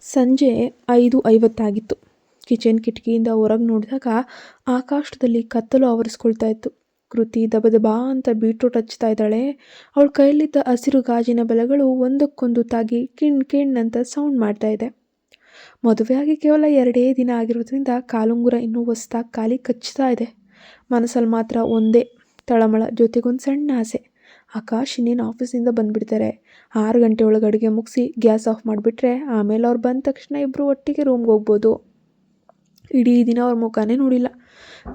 ಸಂಜೆ 5:50 ಕಿಚನ್ ಕಿಟಕಿಯಿಂದ ಹೊರಗೆ ನೋಡಿದಾಗ ಆಕಾಶದಲ್ಲಿ ಕತ್ತಲು ಆವರಿಸ್ಕೊಳ್ತಾ ಇತ್ತು. ಕೃತಿ ದಬದಬಾ ಅಂತ ಬೀಟ್ರೂಟ್ ಹಚ್ತಾ ಇದ್ದಾಳೆ. ಅವಳ ಕೈಯಲ್ಲಿದ್ದ ಹಸಿರು ಗಾಜಿನ ಬೆಳೆಗಳು ಒಂದಕ್ಕೊಂದು ತಾಗಿ ಕಿಣ್ ಕಿಣ್ ಅಂತ ಸೌಂಡ್ ಮಾಡ್ತಾ ಇದೆ. ಮದುವೆಯಾಗಿ ಕೇವಲ 2 ದಿನ ಆಗಿರೋದ್ರಿಂದ ಕಾಲುಂಗುರ ಇನ್ನೂ ಹೊಸ್ದಾಗಿ ಖಾಲಿ ಕಚ್ತಾ ಇದೆ. ಮನಸ್ಸಲ್ಲಿ ಮಾತ್ರ ಒಂದೇ ತಳಮಳ, ಜೊತೆಗೊಂದು ಸಣ್ಣ ಆಸೆ. ಆಕಾಶ್ ಇನ್ನೇನು ಆಫೀಸಿಂದ ಬಂದುಬಿಡ್ತಾರೆ. 6 ಗಂಟೆ ಒಳಗೆ ಅಡುಗೆ ಮುಗಿಸಿ ಗ್ಯಾಸ್ ಆಫ್ ಮಾಡಿಬಿಟ್ರೆ ಆಮೇಲೆ ಅವ್ರು ಬಂದ ತಕ್ಷಣ ಇಬ್ಬರು ಒಟ್ಟಿಗೆ ರೂಮ್ಗೆ ಹೋಗ್ಬೋದು. ಇಡೀ ದಿನ ಅವ್ರ ಮುಖಾನೇ ನೋಡಿಲ್ಲ.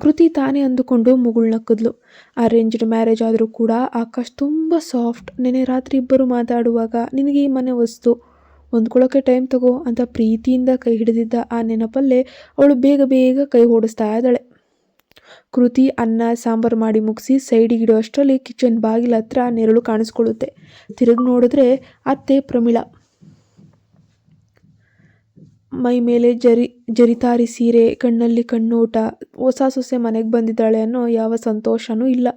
ಕೃತಿ ತಾನೇ ಅಂದುಕೊಂಡು ಮುಗುಳ್ನಕ್ಕಿದ್ಲು. ಅರೇಂಜ್ಡ್ ಮ್ಯಾರೇಜ್ ಆದರೂ ಕೂಡ ಆಕಾಶ್ ತುಂಬ ಸಾಫ್ಟ್. ನೆನೆ ರಾತ್ರಿ ಇಬ್ಬರು ಮಾತಾಡುವಾಗ ನಿನಗೆ ಈ ಮನೆ ವಸ್ತು, ಹೊಂದ್ಕೊಳ್ಳೋಕ್ಕೆ ಟೈಮ್ ತಗೋ ಅಂತ ಪ್ರೀತಿಯಿಂದ ಕೈ ಹಿಡಿದಿದ್ದ ಆ ನೆನಪಲ್ಲೇ ಅವಳು ಬೇಗ ಬೇಗ ಕೈ ಓಡಿಸ್ತಾ ಇದ್ದಾಳೆ. ಕೃತಿ ಅನ್ನ ಸಾಂಬಾರು ಮಾಡಿ ಮುಗಿಸಿ ಸೈಡಿಗಿಡೋ ಅಷ್ಟರಲ್ಲಿ ಕಿಚನ್ ಬಾಗಿಲ ಹತ್ರ ನೆರಳು ಕಾಣಿಸ್ಕೊಳ್ಳುತ್ತೆ. ತಿರುಗಿ ನೋಡಿದ್ರೆ ಅತ್ತೆ ಪ್ರಮೀಳಾ. ಮೈ ಮೇಲೆ ಜರಿತಾರಿ ಸೀರೆ, ಕಣ್ಣಲ್ಲಿ ಕಣ್ಣೋಟ. ಹೊಸ ಸೊಸೆ ಮನೆಗೆ ಬಂದಿದ್ದಾಳೆ ಅನ್ನೋ ಯಾವ ಸಂತೋಷನೂ ಇಲ್ಲ.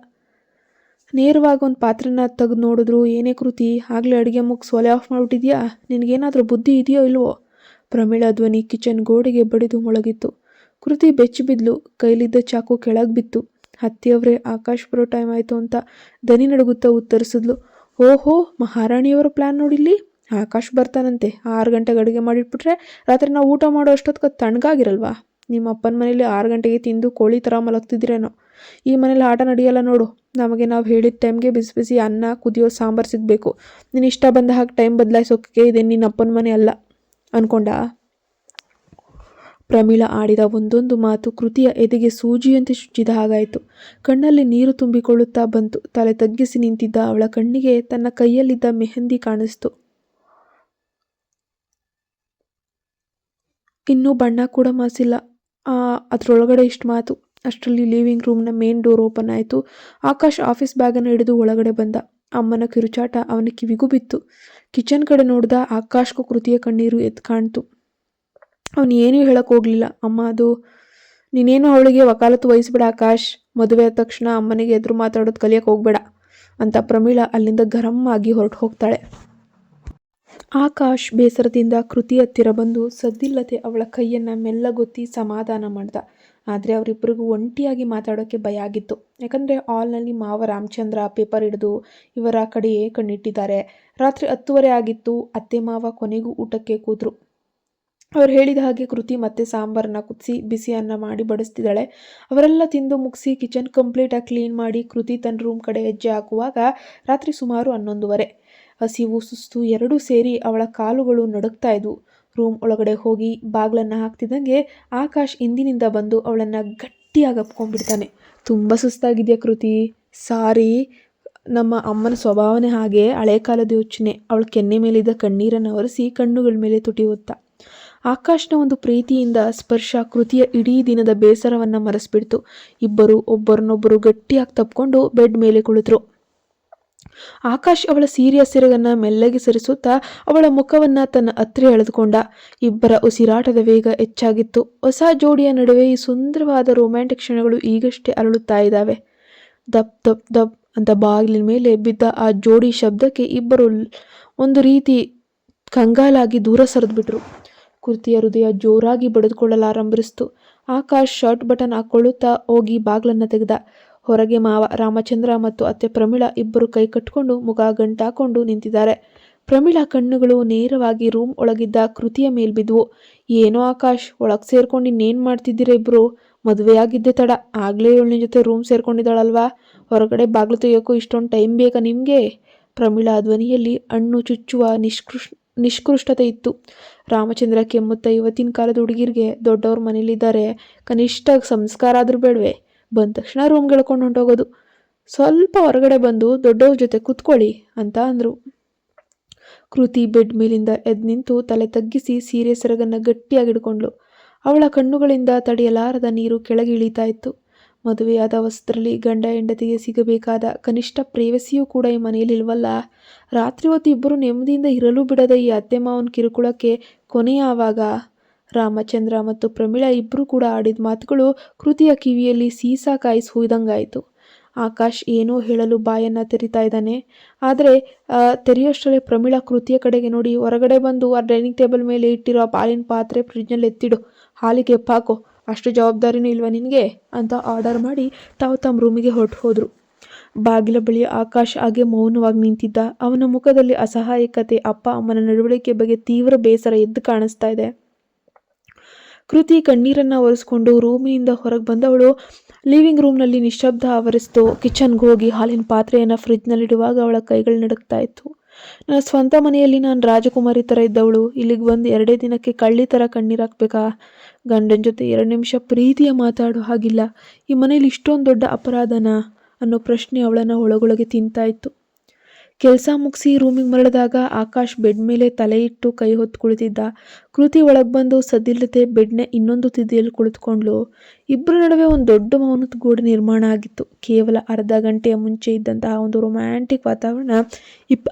ನೇರವಾಗಿ ಒಂದು ಪಾತ್ರೆನ ತೆಗೆದು ನೋಡಿದ್ರು. ಏನೇ ಕೃತಿ, ಆಗಲೇ ಅಡುಗೆ ಮುಗಿಸಿ ಒಲೆ ಆಫ್ ಮಾಡಿಬಿಟ್ಟಿದ್ಯಾ? ನಿನಗೇನಾದರೂ ಬುದ್ಧಿ ಇದೆಯೋ ಇಲ್ವೋ? ಪ್ರಮೀಳಾ ಧ್ವನಿ ಕಿಚನ್ ಗೋಡೆಗೆ ಬಡಿದು ಮೊಳಗಿತ್ತು. ಕೃತಿ ಬೆಚ್ಚಿ ಬಿದ್ಲು. ಕೈಲಿದ್ದ ಚಾಕು ಕೆಳಗೆ ಬಿತ್ತು. ಅತ್ತೆಯವರೇ, ಆಕಾಶ್ ಬರೋ ಟೈಮ್ ಆಯಿತು ಅಂತ ದನಿ ನಡುಗುತ್ತಾ ಉತ್ತರಿಸಿದ್ಲು. ಓಹೋ, ಮಹಾರಾಣಿಯವರ ಪ್ಲ್ಯಾನ್ ನೋಡಿಲ್ಲಿ. ಆಕಾಶ್ ಬರ್ತಾನಂತೆ. 6 ಗಂಟೆಗೆ ಅಡುಗೆ ಮಾಡಿಟ್ಬಿಟ್ರೆ ರಾತ್ರಿ ನಾವು ಊಟ ಮಾಡೋ ಅಷ್ಟೊತ್ತಿಗೆ ತಣ್ಣಗಾಗಿರಲ್ವಾ? ನಿಮ್ಮ ಅಪ್ಪನ ಮನೇಲಿ 6 ಗಂಟೆಗೆ ತಿಂದು ಕೋಳಿ ಥರ ಮಲಗ್ತಿದ್ರೇನೋ. ಈ ಮನೇಲಿ ಆಟ ನಡೆಯಲ್ಲ ನೋಡು. ನಮಗೆ ನಾವು ಹೇಳಿದ ಟೈಮ್ಗೆ ಬಿಸಿ ಬಿಸಿ ಅನ್ನ, ಕುದಿಯೋ ಸಾಂಬಾರು ಸಿಗಬೇಕು. ನೀನು ಇಷ್ಟ ಬಂದ ಹಾಗೆ ಟೈಮ್ ಬದಲಾಯಿಸೋಕೆ ಇದೆ ನಿನ್ನ ಅಪ್ಪನ ಮನೆ ಅಲ್ಲ ಅನ್ಕೊಂಡ? ಪ್ರಮೀಳಾ ಆಡಿದ ಒಂದೊಂದು ಮಾತು ಕೃತಿಯ ಎದೆಗೆ ಸೂಜಿಯಂತೆ ಚುಚ್ಚಿದ ಹಾಗಾಯಿತು. ಕಣ್ಣಲ್ಲಿ ನೀರು ತುಂಬಿಕೊಳ್ಳುತ್ತಾ ಬಂತು. ತಲೆ ತಗ್ಗಿಸಿ ನಿಂತಿದ್ದ ಅವಳ ಕಣ್ಣಿಗೆ ತನ್ನ ಕೈಯಲ್ಲಿದ್ದ ಮೆಹಂದಿ ಕಾಣಿಸ್ತು. ಇನ್ನೂ ಬಣ್ಣ ಕೂಡ ಮಾಸಿಲ್ಲ. ಅದರೊಳಗಡೆ ಇಷ್ಟು ಮಾತು. ಅಷ್ಟರಲ್ಲಿ ಲಿವಿಂಗ್ ರೂಮ್ನ ಮೇನ್ ಡೋರ್ ಓಪನ್ ಆಯಿತು. ಆಕಾಶ್ ಆಫೀಸ್ ಬ್ಯಾಗನ್ನು ಹಿಡಿದು ಒಳಗಡೆ ಬಂದ. ಅಮ್ಮನ ಕಿರುಚಾಟ ಅವನ ಕಿವಿಗೂ ಬಿತ್ತು. ಕಿಚನ್ ಕಡೆ ನೋಡ್ದ. ಆಕಾಶ್ಗೂ ಕೃತಿಯ ಕಣ್ಣೀರು ಎದ್ದು ಕಾಣ್ತು. ಅವನು ಏನೂ ಹೇಳಕ್ಕೆ ಹೋಗಲಿಲ್ಲ. ಅಮ್ಮ, ಅದು ನೀನೇನು ಅವಳಿಗೆ ವಕಾಲತ್ತು ವಹಿಸ್ಬೇಡ ಆಕಾಶ್. ಮದುವೆ ಆದ ತಕ್ಷಣ ಅಮ್ಮನಿಗೆ ಎದುರು ಮಾತಾಡೋದು ಕಲಿಯಕ್ಕೆ ಹೋಗ್ಬೇಡ ಅಂತ ಪ್ರಮೀಳಾ ಅಲ್ಲಿಂದ ಗರಂ ಆಗಿ ಹೊರಟು ಹೋಗ್ತಾಳೆ. ಆಕಾಶ್ ಬೇಸರದಿಂದ ಕೃತಿ ಹತ್ತಿರ ಬಂದು ಸದ್ದಿಲ್ಲದೆ ಅವಳ ಕೈಯನ್ನು ಮೆಲ್ಲಗೊತ್ತಿ ಸಮಾಧಾನ ಮಾಡ್ದ. ಆದರೆ ಅವರಿಬ್ಬರಿಗೂ ಒಂಟಿಯಾಗಿ ಮಾತಾಡೋಕ್ಕೆ ಭಯ ಆಗಿತ್ತು. ಯಾಕಂದರೆ ಹಾಲ್ನಲ್ಲಿ ಮಾವ ರಾಮಚಂದ್ರ ಪೇಪರ್ ಹಿಡಿದು ಇವರ ಕಡೆಯೇ ಕಣ್ಣಿಟ್ಟಿದ್ದಾರೆ. ರಾತ್ರಿ 10:30 ಆಗಿತ್ತು. ಅತ್ತೆ ಮಾವ ಕೊನೆಗೂ ಊಟಕ್ಕೆ ಕೂತರು. ಅವ್ರು ಹೇಳಿದ ಹಾಗೆ ಕೃತಿ ಮತ್ತೆ ಸಾಂಬಾರನ್ನ ಕುದಿಸಿ ಬಿಸಿ ಅನ್ನ ಮಾಡಿ ಬಡಿಸ್ತಿದ್ದಾಳೆ. ಅವರೆಲ್ಲ ತಿಂದು ಮುಗಿಸಿ ಕಿಚನ್ ಕಂಪ್ಲೀಟಾಗಿ ಕ್ಲೀನ್ ಮಾಡಿ ಕೃತಿ ತನ್ನ ರೂಮ್ ಕಡೆ ಹೆಜ್ಜೆ ಹಾಕುವಾಗ ರಾತ್ರಿ ಸುಮಾರು 11:30. ಹಸಿವು ಸುಸ್ತು ಎರಡೂ ಸೇರಿ ಅವಳ ಕಾಲುಗಳು ನಡುಗ್ತಾ ಇದ್ವು. ರೂಮ್ ಒಳಗಡೆ ಹೋಗಿ ಬಾಗ್ಲನ್ನು ಹಾಕ್ತಿದ್ದಂಗೆ ಆಕಾಶ್ ಹಿಂದಿನಿಂದ ಬಂದು ಅವಳನ್ನು ಗಟ್ಟಿಯಾಗಿ ಅಪ್ಕೊಂಡ್ಬಿಡ್ತಾನೆ. ತುಂಬ ಸುಸ್ತಾಗಿದೆಯಾ ಕೃತಿ? ಸಾರಿ, ನಮ್ಮ ಅಮ್ಮನ ಸ್ವಭಾವನೆ ಹಾಗೆ. ಹಳೆ ಕಾಲದ ಯೋಚನೆ. ಅವಳ ಕೆನ್ನೆ ಮೇಲಿದ್ದ ಕಣ್ಣೀರನ್ನು ಒರೆಸಿ ಕಣ್ಣುಗಳ ಮೇಲೆ ತುಟಿ ಹೊತ್ತ. ಆಕಾಶ್ನ ಒಂದು ಪ್ರೀತಿಯಿಂದ ಸ್ಪರ್ಶ ಕೃತಿಯ ಇಡೀ ದಿನದ ಬೇಸರವನ್ನು ಮರೆಸ್ಬಿಡ್ತು. ಇಬ್ಬರು ಒಬ್ಬರನ್ನೊಬ್ಬರು ಗಟ್ಟಿಯಾಗಿ ತಪ್ಕೊಂಡು ಬೆಡ್ ಮೇಲೆ ಕುಳಿತರು. ಆಕಾಶ್ ಅವಳ ಸೀರೆಯ ಸೆರಗನ್ನ ಮೆಲ್ಲಗೆ ಸರಿಸುತ್ತಾ ಅವಳ ಮುಖವನ್ನ ತನ್ನ ಹತ್ತಿರ ಎಳೆದುಕೊಂಡ. ಇಬ್ಬರ ಉಸಿರಾಟದ ವೇಗ ಹೆಚ್ಚಾಗಿತ್ತು. ಹೊಸ ಜೋಡಿಯ ನಡುವೆ ಈ ಸುಂದರವಾದ ರೊಮ್ಯಾಂಟಿಕ್ ಕ್ಷಣಗಳು ಈಗಷ್ಟೇ ಅರಳುತ್ತಾ ಇದ್ದಾವೆ. ದಪ್ ದಪ್ ದಪ್ ಅಂತ ಬಾಗಿಲಿನ ಮೇಲೆ ಬಿದ್ದ ಆ ಜೋಡಿ ಶಬ್ದಕ್ಕೆ ಇಬ್ಬರು ಒಂದು ರೀತಿ ಕಂಗಾಲಾಗಿ ದೂರ ಸರಿದ್ಬಿಟ್ರು. ಕೃತಿಯ ಹೃದಯ ಜೋರಾಗಿ ಬಡಿದುಕೊಳ್ಳಲಾರಂಭಿಸಿತು. ಆಕಾಶ್ ಶರ್ಟ್ ಬಟನ್ ಹಾಕೊಳ್ಳುತ್ತಾ ಹೋಗಿ ಬಾಗ್ಲನ್ನ ತೆಗೆದ. ಹೊರಗೆ ಮಾವ ರಾಮಚಂದ್ರ ಮತ್ತು ಅತ್ತೆ ಪ್ರಮೀಳಾ ಇಬ್ಬರು ಕೈ ಕಟ್ಕೊಂಡು ಮುಖ ಗಂಟಾಕೊಂಡು ನಿಂತಿದ್ದಾರೆ. ಪ್ರಮೀಳಾ ಕಣ್ಣುಗಳು ನೇರವಾಗಿ ರೂಮ್ ಒಳಗಿದ್ದ ಕೃತಿಯ ಮೇಲ್ ಬಿದ್ವು. ಏನೋ ಆಕಾಶ್, ಒಳಗೆ ಸೇರ್ಕೊಂಡು ಇನ್ನೇನು ಮಾಡ್ತಿದ್ದೀರ ಇಬ್ರು? ಮದುವೆಯಾಗಿದ್ದೆ ತಡ, ಆಗ್ಲೇ ಇವಳ ಜೊತೆ ರೂಮ್ ಸೇರ್ಕೊಂಡಿದ್ದಾಳಲ್ವಾ? ಹೊರಗಡೆ ಬಾಗ್ಲು ತೆಗಿಯೋಕ್ಕೂ ಇಷ್ಟೊಂದು ಟೈಮ್ ಬೇಕಾ ನಿಮಗೆ? ಪ್ರಮೀಳಾ ಧ್ವನಿಯಲ್ಲಿ ಹಣ್ಣು ಚುಚ್ಚುವ ನಿಷ್ಕೃಷ್ಟತೆ ಇತ್ತು. ರಾಮಚಂದ್ರ ಕೆಮ್ಮುತ್ತ, ಇವತ್ತಿನ ಕಾಲದ ಹುಡುಗಿರಿಗೆ ದೊಡ್ಡವ್ರ ಮನೇಲಿದ್ದಾರೆ, ಕನಿಷ್ಠ ಸಂಸ್ಕಾರ ಆದ್ರೂ ಬೇಡವೆ? ಬಂದ ತಕ್ಷಣ ರೂಮ್ಗೆ ಎಳ್ಕೊಂಡು ಹೊಂಟೋಗೋದು. ಸ್ವಲ್ಪ ಹೊರಗಡೆ ಬಂದು ದೊಡ್ಡವ್ರ ಜೊತೆ ಕೂತ್ಕೊಳ್ಳಿ ಅಂತ ಅಂದರು. ಕೃತಿ ಬೆಡ್ ಮೇಲಿಂದ ಎದ್ದು ನಿಂತು ತಲೆ ತಗ್ಗಿಸಿ ಸೀರೆ ಸೆರಗನ್ನು ಗಟ್ಟಿಯಾಗಿ ಹಿಡ್ಕೊಂಡ್ಲು. ಅವಳ ಕಣ್ಣುಗಳಿಂದ ತಡೆಯಲಾರದ ನೀರು ಕೆಳಗೆ ಇಳೀತಾ ಇತ್ತು. ಮದುವೆಯಾದ ವಸ್ತ್ರದಲ್ಲಿ ಗಂಡ ಹೆಂಡತಿಗೆ ಸಿಗಬೇಕಾದ ಕನಿಷ್ಠ ಪ್ರೇವಸಿಯೂ ಕೂಡ ಈ ಮನೆಯಲ್ಲಿ ಇಲ್ವಲ್ಲ. ರಾತ್ರಿ ಹೊತ್ತು ಇಬ್ಬರು ನೆಮ್ಮದಿಯಿಂದ ಇರಲು ಬಿಡದ ಈ ಅತ್ತೆ ಮಾವನ ಕಿರುಕುಳಕ್ಕೆ ಕೊನೆ ಯಾವಾಗ? ರಾಮಚಂದ್ರ ಮತ್ತು ಪ್ರಮೀಳಾ ಇಬ್ಬರು ಕೂಡ ಆಡಿದ ಮಾತುಗಳು ಕೃತಿಯ ಕಿವಿಯಲ್ಲಿ ಸೀಸಾ ಕಾಯಿಸಿ ಹುಯ್ದಂಗಾಯಿತು. ಆಕಾಶ್ ಏನೋ ಹೇಳಲು ಬಾಯನ್ನು ತೆರಿತಾ ಇದ್ದಾನೆ. ಆದರೆ ತೆರೆಯೋಷ್ಟರಲ್ಲೇ ಪ್ರಮೀಳಾ ಕೃತಿಯ ಕಡೆಗೆ ನೋಡಿ, ಹೊರಗಡೆ ಬಂದು ಆ ಡೈನಿಂಗ್ ಟೇಬಲ್ ಮೇಲೆ ಇಟ್ಟಿರೋ ಆ ಪಾಲಿನ ಪಾತ್ರೆ ಫ್ರಿಡ್ಜ್ನಲ್ಲಿ ಎತ್ತಿಡು, ಹಾಲಿಗೆ ಎಪ್ಪಾಕೋ, ಅಷ್ಟು ಜವಾಬ್ದಾರಿನೂ ಇಲ್ವಾ ನಿನಗೆ ಅಂತ ಆರ್ಡರ್ ಮಾಡಿ ತಾವು ತಮ್ಮ ರೂಮಿಗೆ ಹೋದರು. ಬಾಗಿಲ ಬಳಿ ಆಕಾಶ್ ಹಾಗೆ ಮೌನವಾಗಿ ನಿಂತಿದ್ದ. ಅವನ ಮುಖದಲ್ಲಿ ಅಸಹಾಯಕತೆ, ಅಪ್ಪ ಅಮ್ಮನ ನಡವಳಿಕೆ ಬಗ್ಗೆ ತೀವ್ರ ಬೇಸರ ಎದ್ದು ಕಾಣಿಸ್ತಾ ಇದೆ. ಕೃತಿ ಕಣ್ಣೀರನ್ನು ಒರೆಸ್ಕೊಂಡು ರೂಮಿನಿಂದ ಹೊರಗೆ ಬಂದವಳು ಲಿವಿಂಗ್ ರೂಮ್ನಲ್ಲಿ ನಿಶ್ಶಬ್ದ ಆವರಿಸ್ತು. ಕಿಚನ್ಗೆ ಹೋಗಿ ಹಾಲಿನ ಪಾತ್ರೆಯನ್ನು ಫ್ರಿಜ್ನಲ್ಲಿಡುವಾಗ ಅವಳ ಕೈಗಳು ನಡುಗ್ತಾ ಇತ್ತು. ನನ್ನ ಸ್ವಂತ ಮನೆಯಲ್ಲಿ ನಾನು ರಾಜಕುಮಾರಿ ಥರ ಇದ್ದವಳು ಇಲ್ಲಿಗೆ ಬಂದು 2 ದಿನಕ್ಕೆ ಕಳ್ಳಿ ಥರ ಕಣ್ಣೀರಾಕ್ಬೇಕಾ? ಗಂಡನ ಜೊತೆ 2 ನಿಮಿಷ ಪ್ರೀತಿಯ ಮಾತಾಡೋ ಹಾಗಿಲ್ಲ. ಈ ಮನೇಲಿ ಇಷ್ಟೊಂದು ದೊಡ್ಡ ಅಪರಾಧನಾ ಅನ್ನೋ ಪ್ರಶ್ನೆ ಅವಳನ್ನು ಒಳಗೊಳಗೆ ತಿಂತಾ ಇತ್ತು. ಕೆಲಸ ಮುಗಿಸಿ ರೂಮಿಗೆ ಮರಳಿದಾಗ ಆಕಾಶ್ ಬೆಡ್ ಮೇಲೆ ತಲೆ ಇಟ್ಟು ಕೈ ಹೊತ್ತು ಕುಳಿತಿದ್ದ. ಕೃತಿ ಒಳಗೆ ಬಂದು ಸದ್ದಿಲ್ಲದೆ ಬೆಡ್ನ ಇನ್ನೊಂದು ತುದಿಯಲ್ಲಿ ಕುಳಿತುಕೊಂಡ್ಳು. ಇಬ್ಬರ ನಡುವೆ ಒಂದು ದೊಡ್ಡ ಮೌನದ ಗೋಡೆ ನಿರ್ಮಾಣ ಆಗಿತ್ತು. ಕೇವಲ ಅರ್ಧ ಗಂಟೆಯ ಮುಂಚೆ ಇದ್ದಂತಹ ಒಂದು ರೊಮ್ಯಾಂಟಿಕ್ ವಾತಾವರಣ,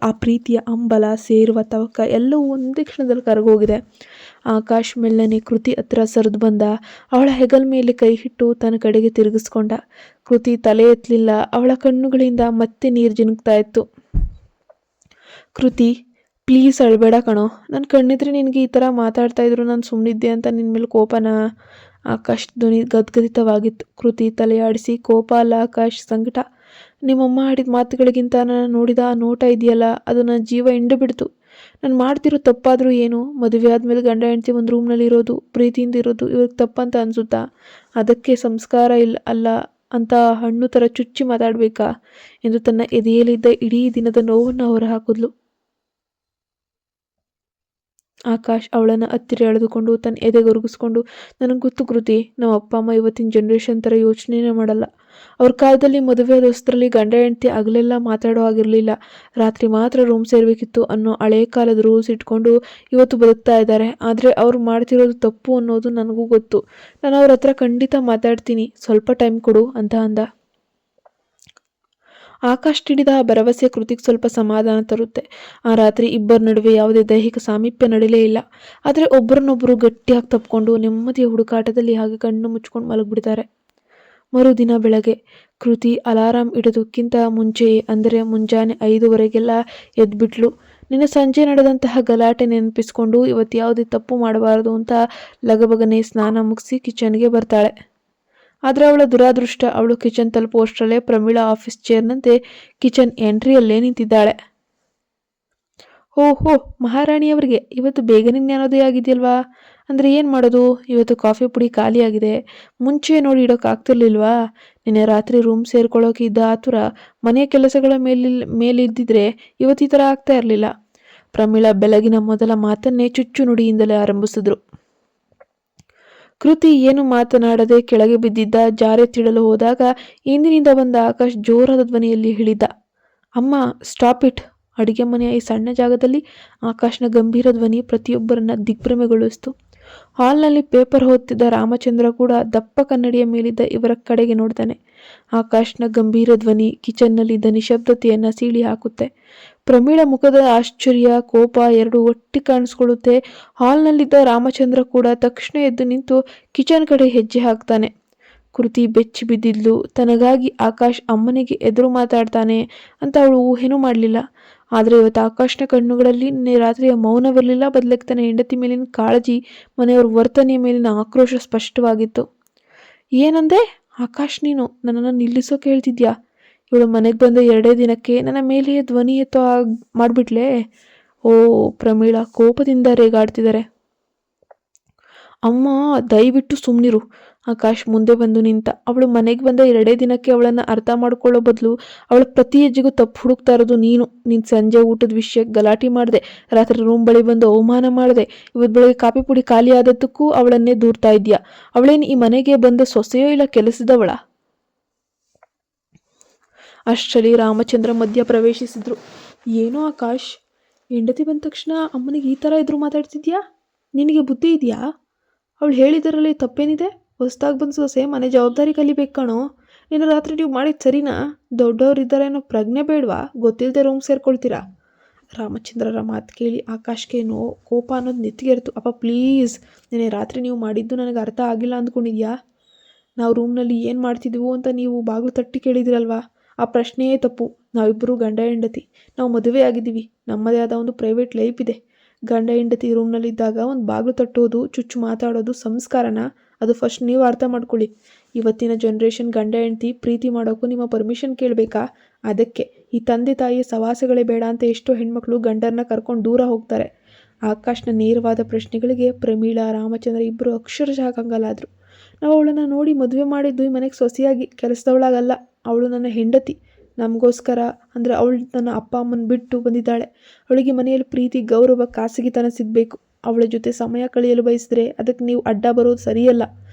ಆ ಪ್ರೀತಿಯ ಹಂಬಲ, ಸೇರುವ ತವಕ ಎಲ್ಲವೂ ಒಂದೇ ಕ್ಷಣದಲ್ಲಿ ಕರಗೋಗಿದೆ. ಆಕಾಶ್ ಮೆಲ್ಲನೆ ಕೃತಿ ಹತ್ರ ಸರಿದು ಬಂದ. ಅವಳ ಹೆಗಲ ಮೇಲೆ ಕೈ ಇಟ್ಟು ತನ್ನ ಕಡೆಗೆ ತಿರುಗಿಸ್ಕೊಂಡ. ಕೃತಿ ತಲೆ ಎತ್ತಲಿಲ್ಲ. ಅವಳ ಕಣ್ಣುಗಳಿಂದ ಮತ್ತೆ ನೀರು ಜಿನುಗ್ತಾ ಇತ್ತು. ಕೃತಿ, ಪ್ಲೀಸ್ ಅಳಬೇಡ ಕಣೋ. ನನ್ನ ಕಣ್ಣಿದ್ರೆ ನಿನಗೆ ಈ ಥರ ಮಾತಾಡ್ತಾ ಇದ್ರು ನಾನು ಸುಮ್ಮನಿದ್ದೆ ಅಂತ ನಿನ್ನ ಮೇಲೆ ಕೋಪನಾ? ಆಕಾಶ್ ಧ್ವನಿ ಗದ್ಗದಿತವಾಗಿತ್ತು. ಕೃತಿ ತಲೆಯಾಡಿಸಿ, ಕೋಪ ಅಲ್ಲ ಆಕಾಶ್, ಸಂಕಟ. ನಿಮ್ಮಮ್ಮ ಆಡಿದ ಮಾತುಗಳಿಗಿಂತ ನಾನು ನೋಡಿದ ಆ ನೋಟ ಇದೆಯಲ್ಲ, ಅದು ನನ್ನ ಜೀವ ಹಿಂಡು ಬಿಡ್ತು. ನಾನು ಮಾಡ್ತಿರೋ ತಪ್ಪಾದರೂ ಏನು? ಮದುವೆ ಆದಮೇಲೆ ಗಂಡ ಹೆಂಡತಿ ಒಂದು ರೂಮ್ನಲ್ಲಿ ಇರೋದು, ಪ್ರೀತಿಯಿಂದ ಇರೋದು ಇವ್ರಿಗೆ ತಪ್ಪಂತ ಅನಿಸುತ್ತಾ? ಅದಕ್ಕೆ ಸಂಸ್ಕಾರ ಅಲ್ಲ ಅಂತ ಹಣ್ಣು ಥರ ಚುಚ್ಚಿ ಮಾತಾಡಬೇಕಾ ಎಂದು ತನ್ನ ಎದೆಯಲ್ಲಿದ್ದ ಇಡೀ ದಿನದ ನೋವನ್ನು ಹೊರಹಾಕಿದ್ಲು. ಆಕಾಶ್ ಅವಳನ್ನು ಹತ್ತಿರ ಎಳೆದುಕೊಂಡು ತನ್ನ ಎದೆಗೊರಗಿಸ್ಕೊಂಡು, ನನಗೆ ಗೊತ್ತು ಕೃತಿ, ನಮ್ಮ ಅಪ್ಪ ಅಮ್ಮ ಇವತ್ತಿನ ಜನ್ರೇಷನ್ ಥರ ಯೋಚನೆನೇ ಮಾಡಲ್ಲ. ಅವ್ರ ಕಾಲದಲ್ಲಿ ಮದುವೆ ಆದೋಸ್ತರಲ್ಲಿ ಗಂಡ ಹೆಂಡತಿ ಹಗಲೆಲ್ಲ ಮಾತಾಡೋ ಆಗಿರಲಿಲ್ಲ, ರಾತ್ರಿ ಮಾತ್ರ ರೂಮ್ ಸೇರಬೇಕಿತ್ತು ಅನ್ನೋ ಹಳೆ ಕಾಲದ ರೂಲ್ಸ್ ಇಟ್ಕೊಂಡು ಇವತ್ತು ಬದುಕ್ತಾ ಇದ್ದಾರೆ. ಆದರೆ ಅವ್ರು ಮಾಡ್ತಿರೋದು ತಪ್ಪು ಅನ್ನೋದು ನನಗೂ ಗೊತ್ತು. ನಾನು ಅವ್ರ ಹತ್ರ ಖಂಡಿತ ಮಾತಾಡ್ತೀನಿ, ಸ್ವಲ್ಪ ಟೈಮ್ ಕೊಡು ಅಂತ ಅಂದ. ಆಕಾಶ್ ನೀಡಿದ ಆ ಭರವಸೆ ಕೃತಿಗೆ ಸ್ವಲ್ಪ ಸಮಾಧಾನ ತರುತ್ತೆ. ಆ ರಾತ್ರಿ ಇಬ್ಬರ ನಡುವೆ ಯಾವುದೇ ದೈಹಿಕ ಸಾಮೀಪ್ಯ ನಡೀಲೇ ಇಲ್ಲ. ಆದರೆ ಒಬ್ಬರನ್ನೊಬ್ಬರು ಗಟ್ಟಿಯಾಗಿ ತಪ್ಪಿಕೊಂಡು ನೆಮ್ಮದಿಯ ಹುಡುಕಾಟದಲ್ಲಿ ಹಾಗೆ ಕಣ್ಣು ಮುಚ್ಕೊಂಡು ಮಲಗಿಬಿಡ್ತಾರೆ. ಮರುದಿನ ಬೆಳಗ್ಗೆ ಕೃತಿ ಅಲಾರಾಮ್ ಇಡೋದಕ್ಕಿಂತ ಮುಂಚೆಯೇ, ಅಂದರೆ ಮುಂಜಾನೆ 5:15ಗೆಲ್ಲ ಎದ್ಬಿಟ್ಲು. ನಿನ್ನೆ ಸಂಜೆ ನಡೆದಂತಹ ಗಲಾಟೆ ನೆನಪಿಸ್ಕೊಂಡು ಇವತ್ತು ಯಾವುದೇ ತಪ್ಪು ಮಾಡಬಾರದು ಅಂತ ಲಗಬಗನೆ ಸ್ನಾನ ಮುಗಿಸಿ ಕಿಚನ್ಗೆ ಬರ್ತಾಳೆ. ಆದರೆ ಅವಳ ದುರಾದೃಷ್ಟ, ಅವಳು ಕಿಚನ್ ತಲುಪುವಷ್ಟರಲ್ಲೇ ಪ್ರಮೀಳಾ ಆಫೀಸ್ ಚೇರ್ನಂತೆ ಕಿಚನ್ ಎಂಟ್ರಿಯಲ್ಲೇ ನಿಂತಿದ್ದಾಳೆ. ಓಹೋ, ಮಹಾರಾಣಿಯವರಿಗೆ ಇವತ್ತು ಬೇಗನೆ ಜ್ಞಾನೋದಯ ಆಗಿದೆಯಲ್ವಾ? ಅಂದರೆ ಏನು ಮಾಡೋದು, ಇವತ್ತು ಕಾಫಿ ಪುಡಿ ಖಾಲಿಯಾಗಿದೆ. ಮುಂಚೆ ನೋಡಿ ಇಡೋಕ್ಕಾಗ್ತಿರ್ಲಿಲ್ವಾ? ನಿನ್ನೆ ರಾತ್ರಿ ರೂಮ್ ಸೇರ್ಕೊಳ್ಳೋಕೆ ಇದ್ದ ಆತುರ ಮನೆಯ ಕೆಲಸಗಳ ಮೇಲಿದ್ದಿದ್ರೆ ಇವತ್ತು ಈ ಥರ ಆಗ್ತಾ ಇರಲಿಲ್ಲ. ಪ್ರಮೀಳಾ ಬೆಳಗಿನ ಮೊದಲ ಮಾತನ್ನೇ ಚುಚ್ಚು ನುಡಿಯಿಂದಲೇ ಆರಂಭಿಸಿದ್ರು. ಕೃತಿ ಏನು ಮಾತನಾಡದೆ ಕೆಳಗೆ ಬಿದ್ದಿದ್ದ. ಜಾರೆತ್ತಿಡಲು ಹೋದಾಗ ಹಿಂದಿನಿಂದ ಬಂದ ಆಕಾಶ್ ಜೋರಾದ ಧ್ವನಿಯಲ್ಲಿ ಹೇಳಿದ, ಅಮ್ಮ ಸ್ಟಾಪ್ ಇಟ್. ಅಡುಗೆ ಮನೆಯ ಈ ಸಣ್ಣ ಜಾಗದಲ್ಲಿ ಆಕಾಶ್ನ ಗಂಭೀರ ಧ್ವನಿ ಪ್ರತಿಯೊಬ್ಬರನ್ನ ದಿಗ್ಭ್ರಮೆಗೊಳಿಸಿತು. ಹಾಲ್ನಲ್ಲಿ ಪೇಪರ್ ಓದ್ತಿದ್ದ ರಾಮಚಂದ್ರ ಕೂಡ ದಪ್ಪ ಕನ್ನಡಿಯ ಮೇಲಿದ್ದ ಇವರ ಕಡೆಗೆ ನೋಡ್ತಾನೆ. ಆಕಾಶ್ನ ಗಂಭೀರ ಧ್ವನಿ ಕಿಚನ್ನಲ್ಲಿದ್ದ ನಿಶಬ್ದತೆಯನ್ನು ಸೀಳಿ ಹಾಕುತ್ತೆ. ಪ್ರಮೀಳಾ ಮುಖದ ಆಶ್ಚರ್ಯ, ಕೋಪ ಎರಡೂ ಒಟ್ಟಿ ಕಾಣಿಸ್ಕೊಳ್ಳುತ್ತೆ. ಹಾಲ್ನಲ್ಲಿದ್ದ ರಾಮಚಂದ್ರ ಕೂಡ ತಕ್ಷಣ ಎದ್ದು ನಿಂತು ಕಿಚನ್ ಕಡೆ ಹೆಜ್ಜೆ ಹಾಕ್ತಾನೆ. ಕೃತಿ ಬೆಚ್ಚಿ ಬಿದ್ದಿದ್ಲು. ತನಗಾಗಿ ಆಕಾಶ್ ಅಮ್ಮನಿಗೆ ಎದುರು ಮಾತಾಡ್ತಾನೆ ಅಂತ ಅವಳು ಊಹೆನೂ ಮಾಡಲಿಲ್ಲ. ಆದರೆ ಇವತ್ತು ಆಕಾಶ್ನ ಕಣ್ಣುಗಳಲ್ಲಿ ನಿನ್ನೆ ರಾತ್ರಿಯ ಮೌನವಿರಲಿಲ್ಲ, ಬದಲಿಗೆ ತನ್ನ ಹೆಂಡತಿ ಮೇಲಿನ ಕಾಳಜಿ, ಮನೆಯವ್ರ ವರ್ತನೆಯ ಮೇಲಿನ ಆಕ್ರೋಶ ಸ್ಪಷ್ಟವಾಗಿತ್ತು. ಏನಂದೆ ಆಕಾಶ್, ನೀನು ನನ್ನನ್ನು ನಿಲ್ಲಿಸೋಕೆ ಹೇಳ್ತಿದ್ಯಾ? ಇವಳು ಮನೆಗೆ ಬಂದ 2 ದಿನಕ್ಕೆ ನನ್ನ ಮೇಲೆ ಧ್ವನಿ ಎತ್ತೋ ಮಾಡಿಬಿಟ್ಲೆ? ಓ, ಪ್ರಮೀಳಾ ಕೋಪದಿಂದ ರೇಗಾಡ್ತಿದ್ದಾರೆ. ಅಮ್ಮ ದಯವಿಟ್ಟು ಸುಮ್ಮನಿರು. ಆಕಾಶ್ ಮುಂದೆ ಬಂದು ನಿಂತ. ಅವಳು ಮನೆಗೆ ಬಂದ 2 ದಿನಕ್ಕೆ ಅವಳನ್ನು ಅರ್ಥ ಮಾಡ್ಕೊಳ್ಳೋ ಬದಲು ಅವಳ ಪ್ರತಿ ಹೆಜ್ಜೆಗೂ ತಪ್ಪು ಹುಡುಕ್ತಾ ಇರೋದು ನೀನು. ಸಂಜೆ ಊಟದ ವಿಷಯಕ್ಕೆ ಗಲಾಟೆ ಮಾಡಿದೆ, ರಾತ್ರಿ ರೂಮ್ ಬಳಿ ಬಂದು ಅವಮಾನ ಮಾಡಿದೆ, ಇವತ್ತು ಬೆಳಗ್ಗೆ ಕಾಫಿ ಪುಡಿ ಖಾಲಿ ಆದದ್ದಕ್ಕೂ ಅವಳನ್ನೇ ದೂರ್ತಾ ಇದೆಯಾ? ಅವಳೇನು ಈ ಮನೆಗೆ ಬಂದ ಸೊಸೆಯೋ ಇಲ್ಲ ಕೆಲಸದವಳ? ಅಷ್ಟರಲ್ಲಿ ರಾಮಚಂದ್ರ ಮಧ್ಯ ಪ್ರವೇಶಿಸಿದ್ರು. ಏನೋ ಆಕಾಶ್, ಹೆಂಡತಿ ಬಂದ ತಕ್ಷಣ ಅಮ್ಮನಿಗೆ ಈ ಥರ ಎದುರು ಮಾತಾಡ್ತಿದ್ಯಾ? ನಿನಗೆ ಬುದ್ಧಿ ಇದೆಯಾ? ಅವಳು ಹೇಳಿದರಲ್ಲಿ ತಪ್ಪೇನಿದೆ? ಹೊಸ್ದಾಗಿ ಬಂದು ಸೊಸೆ ಮನೆ ಜವಾಬ್ದಾರಿ ಕಲಿಬೇಕು ಕಣೋ. ನಿನ್ನ ರಾತ್ರಿ ನೀವು ಮಾಡಿದ್ದು ಸರಿನಾ? ದೊಡ್ಡವರಿದ್ದಾರೆ ಅನ್ನೋ ಪ್ರಜ್ಞೆ ಬೇಡವಾ? ಗೊತ್ತಿಲ್ಲದೆ ರೂಮ್ ಸೇರ್ಕೊಳ್ತೀರಾ? ರಾಮಚಂದ್ರರ ಮಾತು ಕೇಳಿ ಆಕಾಶ್ಗೆ ಕೋಪ ಅನ್ನೋದು ನೆತ್ತಿಗೆರ್ತು. ಅಪ್ಪ ಪ್ಲೀಸ್, ನಿನ್ನೆ ರಾತ್ರಿ ನೀವು ಮಾಡಿದ್ದು ನನಗೆ ಅರ್ಥ ಆಗಿಲ್ಲ ಅಂದ್ಕೊಂಡಿದ್ಯಾ? ನಾವು ರೂಮ್ನಲ್ಲಿ ಏನು ಮಾಡ್ತಿದ್ವು ಅಂತ ನೀವು ಬಾಗಿಲು ತಟ್ಟಿ ಕೇಳಿದಿರಲ್ವಾ? ಆ ಪ್ರಶ್ನೆಯೇ ತಪ್ಪು. ನಾವಿಬ್ಬರು ಗಂಡ ಹೆಂಡತಿ. ನಾವು ಮದುವೆ ಆಗಿದ್ದೀವಿ. ನಮ್ಮದೇ ಆದ ಒಂದು ಪ್ರೈವೇಟ್ ಲೈಫ್ ಇದೆ. ಗಂಡ ಹೆಂಡತಿ ರೂಮ್ನಲ್ಲಿದ್ದಾಗ ಒಂದು ಬಾಗಿಲು ತಟ್ಟೋದು, ಚುಚ್ಚು ಮಾತಾಡೋದು ಸಂಸ್ಕಾರನ? ಅದು ಫಸ್ಟ್ ನೀವು ಅರ್ಥ ಮಾಡ್ಕೊಳ್ಳಿ. ಇವತ್ತಿನ ಜನ್ರೇಷನ್ ಗಂಡ ಹೆಂಡತಿ ಪ್ರೀತಿ ಮಾಡೋಕ್ಕೂ ನಿಮ್ಮ ಪರ್ಮಿಷನ್ ಕೇಳಬೇಕಾ? ಅದಕ್ಕೆ ಈ ತಂದೆ ತಾಯಿಯ ಸವಾಸಗಳೇ ಬೇಡ ಅಂತ ಎಷ್ಟೋ ಹೆಣ್ಮಕ್ಳು ಗಂಡರನ್ನ ಕರ್ಕೊಂಡು ದೂರ ಹೋಗ್ತಾರೆ. ಆಕಾಶ್ನ ನೇರವಾದ ಪ್ರಶ್ನೆಗಳಿಗೆ ಪ್ರಮೀಳಾ, ರಾಮಚಂದ್ರ ಇಬ್ಬರು ಅಕ್ಷರಶಃ ಕಂಗಾಲಾದರು. ನಾವು ಅವಳನ್ನು ನೋಡಿ ಮದುವೆ ಮಾಡಿದ್ದು ಈ ಮನೆಗೆ ಸೊಸೆಯಾಗಿ, ಕೆಲಸದವಳಾಗಲ್ಲ. ಅವಳು ನನ್ನ ಹೆಂಡತಿ. ನಮಗೋಸ್ಕರ ಅಂದರೆ ಅವಳು ನನ್ನ ಅಪ್ಪ ಅಮ್ಮನ ಬಿಟ್ಟು ಬಂದಿದ್ದಾಳೆ. ಅವಳಿಗೆ ಮನೆಯಲ್ಲಿ ಪ್ರೀತಿ, ಗೌರವ, ಖಾಸಗಿತನ ಸಿಗಬೇಕು. ಅವಳ ಜೊತೆ ಸಮಯ ಕಳೆಯಲು ಬಯಸಿದ್ರೆ ಅದಕ್ಕೆ ನೀವು ಅಡ್ಡ ಬರೋದು ಸರಿಯಲ್ಲ,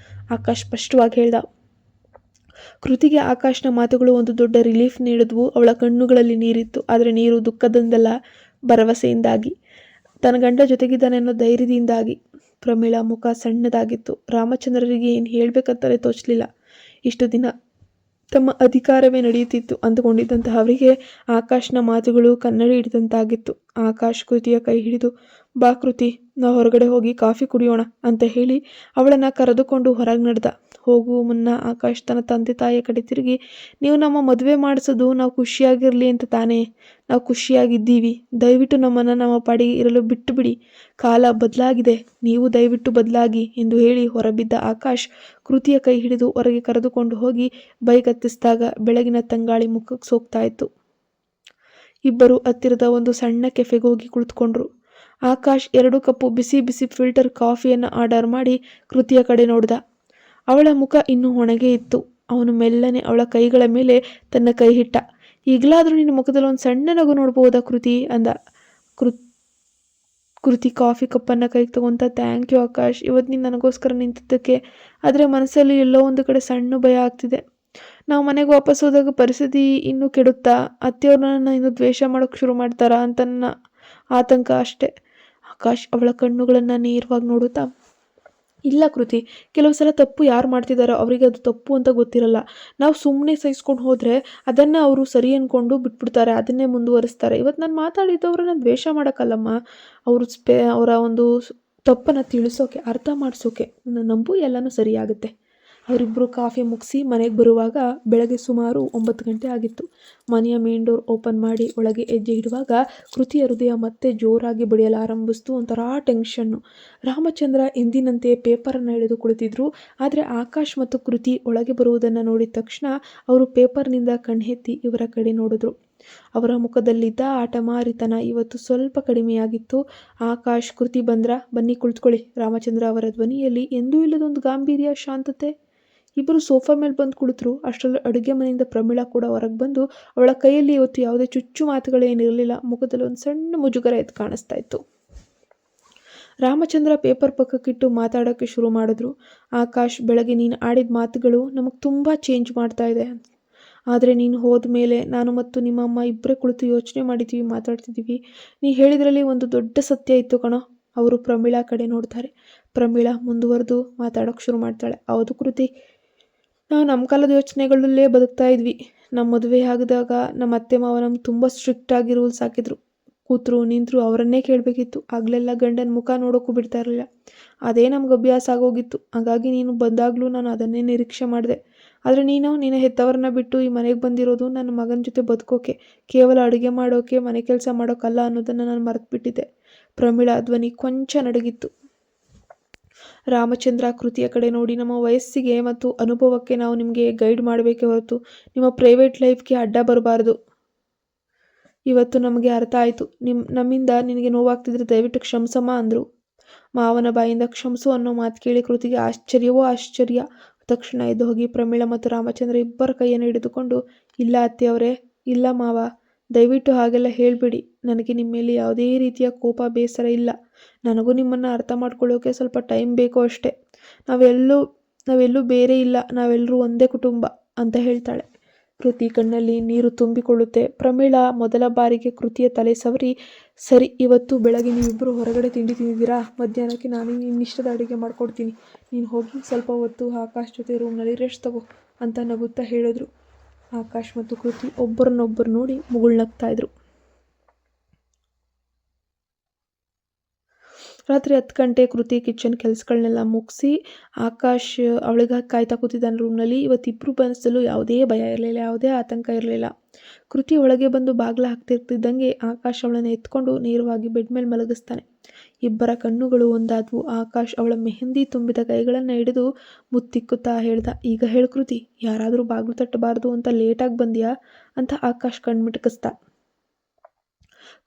ಆಕಾಶ್ ಸ್ಪಷ್ಟವಾಗಿ ಹೇಳ್ದ. ಕೃತಿಗೆ ಆಕಾಶ್ನ ಮಾತುಗಳು ಒಂದು ದೊಡ್ಡ ರಿಲೀಫ್ ನೀಡಿದ್ವು. ಅವಳ ಕಣ್ಣುಗಳಲ್ಲಿ ನೀರಿತ್ತು, ಆದರೆ ನೀರು ದುಃಖದಿಂದಲ್ಲ, ಭರವಸೆಯಿಂದಾಗಿ. ತನ್ನ ಗಂಡ ಜೊತೆಗಿದ್ದಾನೆ ಅನ್ನೋ ಧೈರ್ಯದಿಂದಾಗಿ. ಪ್ರಮೀಳಾ ಮುಖ ಸಣ್ಣದಾಗಿತ್ತು. ರಾಮಚಂದ್ರರಿಗೆ ಏನು ಹೇಳಬೇಕಂತಲೇ ತೋಚಲಿಲ್ಲ. ಇಷ್ಟು ದಿನ ತಮ್ಮ ಅಧಿಕಾರವೇ ನಡೆಯುತ್ತಿತ್ತು ಅಂದುಕೊಂಡಿದ್ದಂತಹ ಅವರಿಗೆ ಆಕಾಶ್ನ ಮಾತುಗಳು ಕನ್ನಡಿ ಹಿಡಿದಂತಾಗಿತ್ತು. ಆಕಾಶ್ ಕೃತಿಯ ಕೈ ಹಿಡಿದು, ಬಾ ಕೃತಿ, ನಾವು ಹೊರಗಡೆ ಹೋಗಿ ಕಾಫಿ ಕುಡಿಯೋಣ ಅಂತ ಹೇಳಿ ಅವಳನ್ನು ಕರೆದುಕೊಂಡು ಹೊರಗೆ ನಡೆದ. ಹೋಗುವ ಮುನ್ನ ಆಕಾಶ್ ತನ್ನ ತಂದೆ ತಾಯಿಯ ಕಡೆ ತಿರುಗಿ, ನೀವು ನಮ್ಮ ಮದುವೆ ಮಾಡಿಸೋದು ನಾವು ಖುಷಿಯಾಗಿರಲಿ ಅಂತ ತಾನೇ? ನಾವು ಖುಷಿಯಾಗಿದ್ದೀವಿ. ದಯವಿಟ್ಟು ನಮ್ಮನ್ನು ನಮ್ಮ ಪಾಡಿಗೆ ಇರಲು ಬಿಟ್ಟು ಬಿಡಿ. ಕಾಲ ಬದಲಾಗಿದೆ, ನೀವು ದಯವಿಟ್ಟು ಬದಲಾಗಿ ಎಂದು ಹೇಳಿ ಹೊರಬಿದ್ದ ಆಕಾಶ್ ಕೃತಿಯ ಕೈ ಹಿಡಿದು ಹೊರಗೆ ಕರೆದುಕೊಂಡು ಹೋಗಿ ಬೈಕ್ ಹತ್ತಿಸಿದಾಗ ಬೆಳಗಿನ ತಂಗಾಳಿ ಮುಖಕ್ಕೆ ಸೋಕ್ತಾ ಇತ್ತು. ಇಬ್ಬರು ಹತ್ತಿರದ ಒಂದು ಸಣ್ಣ ಕೆಫೆಗೆ ಹೋಗಿ ಕುಳಿತುಕೊಂಡ್ರು. ಆಕಾಶ್ 2 ಕಪ್ಪು ಬಿಸಿ ಬಿಸಿ ಫಿಲ್ಟರ್ ಕಾಫಿಯನ್ನು ಆರ್ಡರ್ ಮಾಡಿ ಕೃತಿಯ ಕಡೆ ನೋಡ್ದ. ಅವಳ ಮುಖ ಇನ್ನೂ ಒಣಗೆ ಇತ್ತು. ಅವನು ಮೆಲ್ಲನೆ ಅವಳ ಕೈಗಳ ಮೇಲೆ ತನ್ನ ಕೈ ಇಟ್ಟ. ಈಗಲಾದರೂ ನಿನ್ನ ಮುಖದಲ್ಲಿ ಒಂದು ಸಣ್ಣ ನಗು ನೋಡ್ಬೋದಾ ಕೃತಿ ಅಂದ. ಕೃತಿ ಕಾಫಿ ಕಪ್ಪನ್ನು ಕೈಗೆ ತಗೊಂತ, ಥ್ಯಾಂಕ್ ಯು ಆಕಾಶ್, ಇವತ್ತು ನೀನು ನನಗೋಸ್ಕರ ನಿಂತಿದ್ದಕ್ಕೆ. ಆದರೆ ಮನಸ್ಸಲ್ಲಿ ಎಲ್ಲೋ ಒಂದು ಕಡೆ ಸಣ್ಣ ಭಯ ಆಗ್ತಿದೆ. ನಾವು ಮನೆಗೆ ವಾಪಸ್ ಹೋದಾಗ ಪರಿಸ್ಥಿತಿ ಇನ್ನೂ ಕೆಡುತ್ತಾ, ಅತ್ತೆಯವ್ರು ನನ್ನನ್ನು ಇನ್ನೂ ದ್ವೇಷ ಮಾಡೋಕ್ಕೆ ಶುರು ಮಾಡ್ತಾರಾ ಅಂತ ನನ್ನ ಆತಂಕ ಅಷ್ಟೆ. ಆಕಾಶ್ ಅವಳ ಕಣ್ಣುಗಳನ್ನು ನೇರವಾಗಿ ನೋಡುತ್ತಾ, ಇಲ್ಲ ಕೃತಿ, ಕೆಲವು ಸಲ ತಪ್ಪು ಯಾರು ಮಾಡ್ತಿದ್ದಾರೋ ಅವರಿಗೆ ಅದು ತಪ್ಪು ಅಂತ ಗೊತ್ತಿರಲ್ಲ. ನಾವು ಸುಮ್ಮನೆ ಸಹಿಸ್ಕೊಂಡು ಹೋದರೆ ಅದನ್ನು ಅವರು ಸರಿ ಅಂದ್ಕೊಂಡು ಬಿಟ್ಬಿಡ್ತಾರೆ, ಅದನ್ನೇ ಮುಂದುವರಿಸ್ತಾರೆ. ಇವತ್ತು ನಾನು ಮಾತಾಡಿದ್ದವ್ರನ್ನ ದ್ವೇಷ ಮಾಡೋಕ್ಕಲ್ಲಮ್ಮ, ಅವರ ಒಂದು ತಪ್ಪನ್ನು ತಿಳಿಸೋಕೆ, ಅರ್ಥ ಮಾಡಿಸೋಕೆ. ನನ್ನ ನಂಬು, ಎಲ್ಲನೂ ಸರಿಯಾಗುತ್ತೆ. ಅವರಿಬ್ಬರು ಕಾಫಿ ಮುಗಿಸಿ ಮನೆಗೆ ಬರುವಾಗ ಬೆಳಗ್ಗೆ ಸುಮಾರು 9 ಗಂಟೆ ಆಗಿತ್ತು. ಮನೆಯ ಮೇನ್ ಡೋರ್ ಓಪನ್ ಮಾಡಿ ಒಳಗೆ ಹೆಜ್ಜೆ ಇಡುವಾಗ ಕೃತಿಯ ಹೃದಯ ಮತ್ತೆ ಜೋರಾಗಿ ಬಡಿಯಲಾರಂಭಿಸ್ತು. ಒಂಥರ ಟೆನ್ಷನ್ನು. ರಾಮಚಂದ್ರ ಎಂದಿನಂತೆ ಪೇಪರನ್ನು ಹಿಡಿದು ಕುಳಿತಿದ್ರು. ಆದರೆ ಆಕಾಶ್ ಮತ್ತು ಕೃತಿ ಒಳಗೆ ಬರುವುದನ್ನು ನೋಡಿದ ತಕ್ಷಣ ಅವರು ಪೇಪರ್ನಿಂದ ಕಣ್ಣೆತ್ತಿ ಇವರ ಕಡೆ ನೋಡಿದ್ರು. ಅವರ ಮುಖದಲ್ಲಿದ್ದ ಆಟಮಾರಿತನ ಇವತ್ತು ಸ್ವಲ್ಪ ಕಡಿಮೆಯಾಗಿತ್ತು. ಆಕಾಶ್, ಕೃತಿ ಬಂದ್ರಾ? ಬನ್ನಿ ಕುಳಿತುಕೊಳ್ಳಿ. ರಾಮಚಂದ್ರ ಅವರ ಧ್ವನಿಯಲ್ಲಿ ಎಂದೂ ಇಲ್ಲದೊಂದು ಗಾಂಭೀರ್ಯ, ಶಾಂತತೆ. ಇಬ್ಬರು ಸೋಫಾ ಮೇಲೆ ಬಂದು ಕುಳಿತರು. ಅಷ್ಟರಲ್ಲಿ ಅಡುಗೆ ಮನೆಯಿಂದ ಪ್ರಮೀಳಾ ಕೂಡ ಹೊರಗೆ ಬಂದು, ಅವಳ ಕೈಯಲ್ಲಿ ಇವತ್ತು ಯಾವುದೇ ಚುಚ್ಚು ಮಾತುಗಳೇನಿರಲಿಲ್ಲ. ಮುಖದಲ್ಲಿ ಒಂದು ಸಣ್ಣ ಮುಜುಗರ ಎದ್ದು ಕಾಣಿಸ್ತಾ ಇತ್ತು. ರಾಮಚಂದ್ರ ಪೇಪರ್ ಪಕ್ಕಕ್ಕಿಟ್ಟು ಮಾತಾಡೋಕ್ಕೆ ಶುರು ಮಾಡಿದ್ರು. ಆಕಾಶ್, ಬೆಳಗ್ಗೆ ನೀನು ಆಡಿದ ಮಾತುಗಳು ನಮಗೆ ತುಂಬ ಚೇಂಜ್ ಮಾಡ್ತಾ ಇದೆ. ಆದರೆ ನೀನು ಹೋದ ಮೇಲೆ ನಾನು ಮತ್ತು ನಿಮ್ಮ ಅಮ್ಮ ಇಬ್ಬರೇ ಕುಳಿತು ಯೋಚನೆ ಮಾಡಿದ್ದೀವಿ, ಮಾತಾಡ್ತಿದ್ದೀವಿ. ನೀ ಹೇಳಿದ್ರಲ್ಲಿ ಒಂದು ದೊಡ್ಡ ಸತ್ಯ ಇತ್ತು ಕಣೋ. ಅವರು ಪ್ರಮೀಳಾ ಕಡೆ ನೋಡ್ತಾರೆ. ಪ್ರಮೀಳಾ ಮುಂದುವರೆದು ಮಾತಾಡೋಕ್ಕೆ ಶುರು ಮಾಡ್ತಾಳೆ. ಹೌದು ಕೃತಿ, ನಾವು ನಮ್ಮ ಕಾಲದ ಯೋಚನೆಗಳಲ್ಲೇ ಬದುಕ್ತಾ ಇದ್ವಿ. ನಮ್ಮ ಮದುವೆ ಆಗಿದಾಗ ನಮ್ಮ ಅತ್ತೆ ಮಾವ ನಮ್ಗೆ ತುಂಬ ಸ್ಟ್ರಿಕ್ಟಾಗಿ ರೂಲ್ಸ್ ಹಾಕಿದ್ರು. ಕೂತರು ನಿಂತರು ಅವರನ್ನೇ ಕೇಳಬೇಕಿತ್ತು. ಆಗಲೆಲ್ಲ ಗಂಡನ ಮುಖ ನೋಡೋಕ್ಕೂ ಬಿಡ್ತಾ ಇರಲಿಲ್ಲ. ಅದೇ ನಮ್ಗೆ ಅಭ್ಯಾಸ ಆಗೋಗಿತ್ತು. ಹಾಗಾಗಿ ನೀನು ಬಂದಾಗಲೂ ನಾನು ಅದನ್ನೇ ನಿರೀಕ್ಷೆ ಮಾಡಿದೆ. ಆದರೆ ನೀನು ನಿನ್ನ ಹೆತ್ತವರನ್ನ ಬಿಟ್ಟು ಈ ಮನೆಗೆ ಬಂದಿರೋದು ನನ್ನ ಮಗನ ಜೊತೆ ಬದುಕೋಕೆ, ಕೇವಲ ಅಡುಗೆ ಮಾಡೋಕೆ, ಮನೆ ಕೆಲಸ ಮಾಡೋಕ್ಕಲ್ಲ ಅನ್ನೋದನ್ನು ನಾನು ಮರೆತುಬಿಟ್ಟಿದ್ದೆ. ಪ್ರಮೀಳಾ ಧ್ವನಿ ಕೊಂಚ ನಡಗಿತ್ತು. ರಾಮಚಂದ್ರ ಕೃತಿಯ ಕಡೆ ನೋಡಿ, ನಮ್ಮ ವಯಸ್ಸಿಗೆ ಮತ್ತು ಅನುಭವಕ್ಕೆ ನಾವು ನಿಮಗೆ ಗೈಡ್ ಮಾಡಬೇಕೇ ಹೊರತು ನಿಮ್ಮ ಪ್ರೈವೇಟ್ ಲೈಫ್ಗೆ ಅಡ್ಡ ಬರಬಾರ್ದು. ಇವತ್ತು ನಮಗೆ ಅರ್ಥ ಆಯಿತು. ನಮ್ಮಿಂದ ನಿನಗೆ ನೋವಾಗ್ತಿದ್ರೆ ದಯವಿಟ್ಟು ಕ್ಷಮಿಸಮ್ಮ ಅಂದರು. ಮಾವನ ಬಾಯಿಂದ ಕ್ಷಮಿಸು ಅನ್ನೋ ಮಾತು ಕೇಳಿ ಕೃತಿಗೆ ಆಶ್ಚರ್ಯವೋ ಆಶ್ಚರ್ಯ. ತಕ್ಷಣ ಎದ್ದು ಹೋಗಿ ಪ್ರಮೀಳಾ ಮತ್ತು ರಾಮಚಂದ್ರ ಇಬ್ಬರ ಕೈಯನ್ನು ಹಿಡಿದುಕೊಂಡು, ಇಲ್ಲ ಅತ್ತೆಯವರೇ, ಇಲ್ಲ ಮಾವ, ದಯವಿಟ್ಟು ಹಾಗೆಲ್ಲ ಹೇಳಬೇಡಿ. ನನಗೆ ನಿಮ್ಮ ಮೇಲೆ ಯಾವುದೇ ರೀತಿಯ ಕೋಪ, ಬೇಸರ ಇಲ್ಲ. ನನಗೂ ನಿಮ್ಮನ್ನು ಅರ್ಥ ಮಾಡ್ಕೊಳ್ಳೋಕೆ ಸ್ವಲ್ಪ ಟೈಮ್ ಬೇಕು ಅಷ್ಟೇ. ನಾವೆಲ್ಲೂ ಬೇರೆ ಇಲ್ಲ, ನಾವೆಲ್ಲರೂ ಒಂದೇ ಕುಟುಂಬ ಅಂತ ಹೇಳ್ತಾಳೆ. ಕೃತಿ ಕಣ್ಣಲ್ಲಿ ನೀರು ತುಂಬಿಕೊಳ್ಳುತ್ತೆ. ಪ್ರಮೀಳಾ ಮೊದಲ ಬಾರಿಗೆ ಕೃತಿಯ ತಲೆ ಸವರಿ, ಸರಿ, ಇವತ್ತು ಬೆಳಗ್ಗೆ ನೀವಿಬ್ಬರು ಹೊರಗಡೆ ತಿಂಡಿ ತಿಂದಿದ್ದೀರಾ, ಮಧ್ಯಾಹ್ನಕ್ಕೆ ನಾನು ನಿನ್ನಿಷ್ಟದ ಅಡುಗೆ ಮಾಡಿಕೊಡ್ತೀನಿ. ನೀನು ಹೋಗಿ ಸ್ವಲ್ಪ ಹೊತ್ತು ಆಕಾಶ್ ಜೊತೆ ರೂಮ್ನಲ್ಲಿ ರೆಸ್ಟ್ ತಗೋ ಅಂತ ನಗುತ್ತಾ ಹೇಳಿದ್ರು. ಆಕಾಶ್ ಮತ್ತು ಕೃತಿ ಒಬ್ಬರನ್ನೊಬ್ಬರು ನೋಡಿ ಮುಗುಳ್ನಗ್ತಾ ಇದ್ರು. ರಾತ್ರಿ 10 ಗಂಟೆ ಕೃತಿ ಕಿಚನ್ ಕೆಲಸಗಳನ್ನೆಲ್ಲ ಮುಗಿಸಿ ಆಕಾಶ್ ಅವಳಿಗಾಗಿ ಕಾಯ್ತಾ ಕೂತಿದ್ದಾನೆ ರೂಮ್ನಲ್ಲಿ. ಇವತ್ತಿಬ್ಬರು ಮನಸ್ಸಲ್ಲೂ ಯಾವುದೇ ಭಯ ಇರಲಿಲ್ಲ, ಯಾವುದೇ ಆತಂಕ ಇರಲಿಲ್ಲ. ಕೃತಿ ಒಳಗೆ ಬಂದು ಬಾಗಿಲು ಹಾಕ್ತಿರ್ತಿದ್ದಂಗೆ ಆಕಾಶ್ ಅವಳನ್ನು ಎತ್ಕೊಂಡು ನೇರವಾಗಿ ಬೆಡ್ ಮೇಲೆ ಮಲಗಿಸ್ತಾನೆ. ಇಬ್ಬರ ಕಣ್ಣುಗಳು ಒಂದಾದ್ವು. ಆಕಾಶ್ ಅವಳ ಮೆಹಂದಿ ತುಂಬಿದ ಕೈಗಳನ್ನು ಹಿಡಿದು ಮುತ್ತಿಕ್ಕುತ್ತಾ ಹೇಳ್ದ, ಈಗ ಹೇಳು ಕೃತಿ, ಯಾರಾದರೂ ಬಾಗಿಲು ತಟ್ಟಬಾರ್ದು ಅಂತ ಲೇಟಾಗಿ ಬಂದ್ಯಾ ಅಂತ ಆಕಾಶ್ ಕಣ್ಮಿಟಕಿಸ್ದ.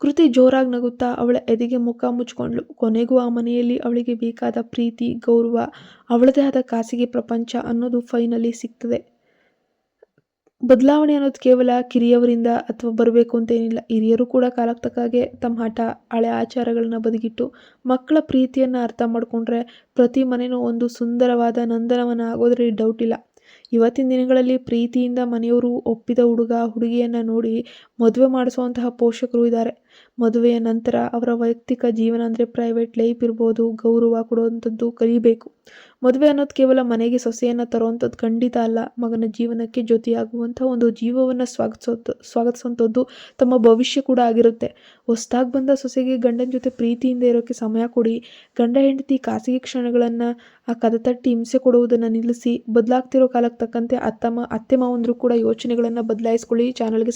ಕೃತಿ ಜೋರಾಗಿ ನಗುತ್ತಾ ಅವಳ ಎದೆಗೆ ಮುಖ ಮುಚ್ಕೊಂಡ್ಳು. ಕೊನೆಗೂ ಆ ಮನೆಯಲ್ಲಿ ಅವಳಿಗೆ ಬೇಕಾದ ಪ್ರೀತಿ, ಗೌರವ, ಅವಳದೇ ಆದ ಖಾಸಗಿ ಪ್ರಪಂಚ ಅನ್ನೋದು ಫೈನಲಿ ಸಿಗ್ತದೆ. ಬದಲಾವಣೆ ಅನ್ನೋದು ಕೇವಲ ಕಿರಿಯವರಿಂದ ಅಥವಾ ಬರಬೇಕು ಅಂತೇನಿಲ್ಲ. ಹಿರಿಯರು ಕೂಡ ಕಾಲಕ್ಕೆ ತಕ್ಕಾಗೆ ತಮ್ಮ ಹಠ, ಹಳೆ ಆಚಾರಗಳನ್ನ ಬದಿಗಿಟ್ಟು ಮಕ್ಕಳ ಪ್ರೀತಿಯನ್ನು ಅರ್ಥ ಮಾಡ್ಕೊಂಡ್ರೆ ಪ್ರತಿ ಮನೆಯೂ ಒಂದು ಸುಂದರವಾದ ನಂದನವನ ಆಗೋದ್ರಲ್ಲಿ ಡೌಟ್ ಇಲ್ಲ. ಇವತ್ತಿನ ದಿನಗಳಲ್ಲಿ ಪ್ರೀತಿಯಿಂದ ಮನೆಯವರು ಒಪ್ಪಿದ ಹುಡುಗ ಹುಡುಗಿಯನ್ನು ನೋಡಿ ಮದುವೆ ಮಾಡಿಸುವಂತಹ ಪೋಷಕರು ಇದ್ದಾರೆ. ಮದುವೆಯ ನಂತರ ಅವರ ವೈಯಕ್ತಿಕ ಜೀವನ ಅಂದರೆ ಪ್ರೈವೇಟ್ ಲೈಫ್ ಇರ್ಬೋದು, ಗೌರವ ಕೊಡುವಂಥದ್ದು ಕಲಿಬೇಕು. ಮದುವೆ ಅನ್ನೋದು ಕೇವಲ ಮನೆಗೆ ಸೊಸೆಯನ್ನು ತರುವಂಥದ್ದು ಖಂಡಿತ ಅಲ್ಲ. ಮಗನ ಜೀವನಕ್ಕೆ ಜೊತೆಯಾಗುವಂಥ ಒಂದು ಜೀವವನ್ನು ಸ್ವಾಗತಿಸುವಂಥದ್ದು ತಮ್ಮ ಭವಿಷ್ಯ ಕೂಡ ಆಗಿರುತ್ತೆ. ಹೊಸದಾಗಿ ಬಂದ ಸೊಸೆಗೆ ಗಂಡನ ಜೊತೆ ಪ್ರೀತಿಯಿಂದ ಇರೋಕ್ಕೆ ಸಮಯ ಕೊಡಿ. ಗಂಡ ಹೆಂಡತಿ ಖಾಸಗಿ ಕ್ಷಣಗಳನ್ನು ಆ ಕದ ತಟ್ಟಿ ಹಿಂಸೆ ಕೊಡುವುದನ್ನು ನಿಲ್ಲಿಸಿ. ಬದಲಾಗ್ತಿರೋ ಕಾಲಕ್ಕೆ ತಕ್ಕಂತೆ ಅತ್ತೆ ಮಾವಂದರು ಕೂಡ ಯೋಚನೆಗಳನ್ನು ಬದಲಾಯಿಸ್ಕೊಳ್ಳಿ. ಚಾನಲ್ಗೆ